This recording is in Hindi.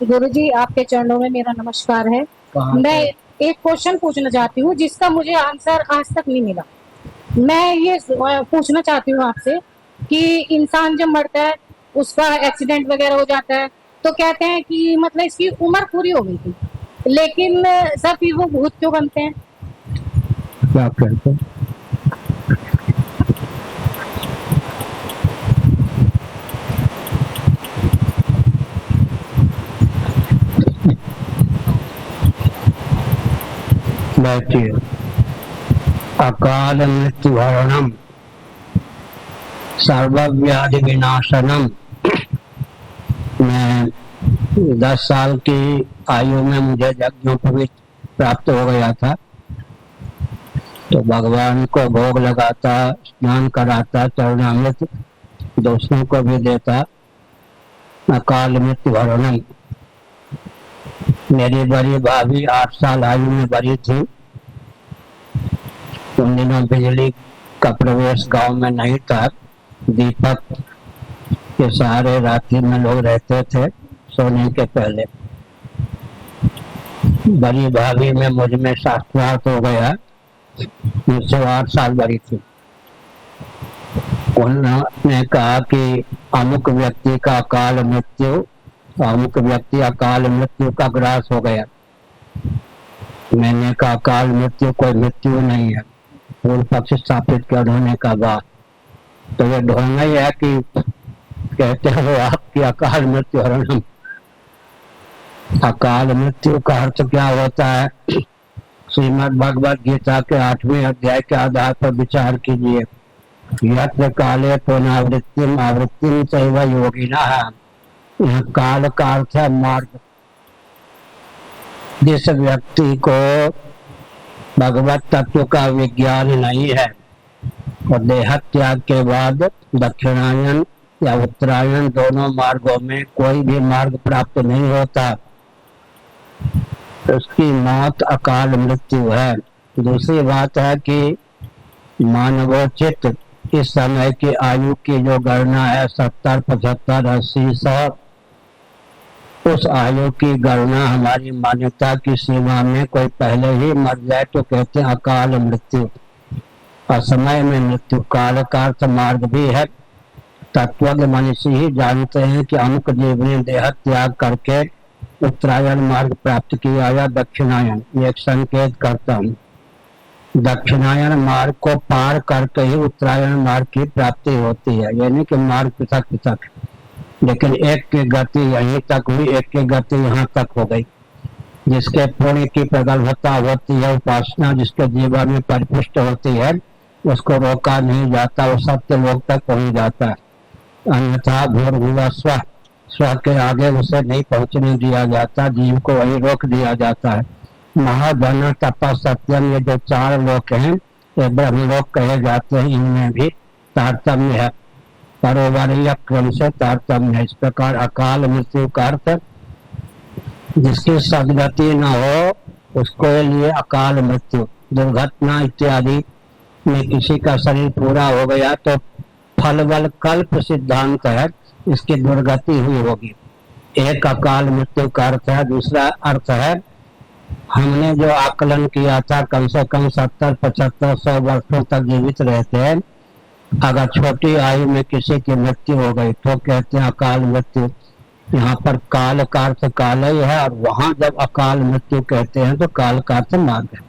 गुरुजी, आपके चरणों में मेरा नमस्कार है। मैं एक क्वेश्चन पूछना चाहती हूँ जिसका मुझे आंसर आज तक नहीं मिला। मैं ये पूछना चाहती हूँ आपसे कि इंसान जब मरता है, उसका एक्सीडेंट वगैरह हो जाता है, तो कहते हैं कि मतलब इसकी उम्र पूरी हो गई थी, लेकिन सर फिर वो भूत क्यों बनते हैं? क्या कहते हैं? बैठिए। अकाल मृत्युहरणम सर्वव्याधि विनाशनम। मैं 10 साल की आयु में मुझे यज्ञोपवीत प्राप्त हो गया था, तो भगवान को भोग लगाता, स्नान कराता, चरणामृत दूसरों को भी देता। अकाल मृत्युहरणम। मेरी बड़ी भाभी 8 साल आयु में बड़ी थी। उन दिनों बिजली का प्रवेश गांव में नहीं था। दीपक के सहारे रात्रि में लोग रहते थे सोने के पहले। बड़ी भाभी में मुझ में शास्त्रार्थ हो गया। मुझसे 8 साल बड़ी थी। उन्होंने कहा कि अमुक व्यक्ति का अकाल मृत्यु, अमुक व्यक्ति अकाल मृत्यु का ग्रास हो गया। मैंने कहा अकाल मृत्यु कोई मृत्यु नहीं है, पूर्व पक्ष स्थापित कर होने का बाद। तो ये ढोंगा ही है कि कहते हो आपकी अकाल मृत्यु हरणम। अकाल मृत्यु का अर्थ क्या होता है? श्रीमद् भगवद गीता के 8वें अध्याय के आधार पर विचार कीजिए। यत्र काले पुनरावृत्तिम आवृत्तिम चैव योगिनः। यह काल का अर्थ है मार्ग। जिस व्यक्ति को भगवत तत्व का विज्ञान नहीं है और देह त्याग के बाद दक्षिणायन या उत्तरायण दोनों मार्गों में कोई भी मार्ग प्राप्त नहीं होता, उसकी मौत अकाल मृत्यु है। दूसरी बात है कि मानवोचित इस समय की आयु की जो गणना है 70, 75, 80, 100, उस आयु की गणना हमारी मान्यता की सीमा में कोई पहले ही मर जाए तो कहते हैं अकाल मृत्यु। असमय में मृत्यु। काल का अर्थ मार्ग भी है। तत्वज्ञ मनुष्य ही जानते हैं कि अमुक जीव ने देह त्याग करके उत्तरायण मार्ग प्राप्त किया या दक्षिणायन। ये एक संकेत करता हूँ। दक्षिणायन मार्ग को पार करके ही उत्तरायण मार्ग की प्राप्ति होती है, यानी कि मार्ग पृथक पृथक, लेकिन एक की गति यहीं तक हुई, एक की गति यहाँ तक हो गई। जिसके पुण्य की प्रगल्भता होती है, उपासना जिसके जीवन में परिपुष्ट होती है, उसको रोका नहीं जाता, वो सत्य लोक तक पहुंच जाता है। अन्यथा भूर्भुवः स्वः, स्व के आगे उसे नहीं पहुंचने दिया जाता, जीव को वही रोक दिया जाता है। महाधन तप सत्यम, ये जो 4 लोक हैं ये ब्रह्मलोक कहे जाते हैं। इनमें भी तारतम्य है, परोवरीय क्रम से तारतम्य है। इस प्रकार अकाल मृत्यु का अर्थ जिसकी सदगति न हो उसको लिए अकाल मृत्यु। दुर्घटना इत्यादि में किसी का शरीर पूरा हो गया तो फल बल कल्प सिद्धांत है, इसकी दुर्गति हुई होगी। एक अकाल मृत्यु का अर्थ है। दूसरा अर्थ है हमने जो आकलन किया था कम से कम 70, 75, 100 वर्षों तक जीवित रहते हैं। अगर छोटी आयु में किसी की मृत्यु हो गई तो कहते हैं अकाल मृत्यु। यहाँ पर काल का अर्थ काल ही है, और वहां जब अकाल मृत्यु कहते हैं तो काल का अर्थ मार्ग है।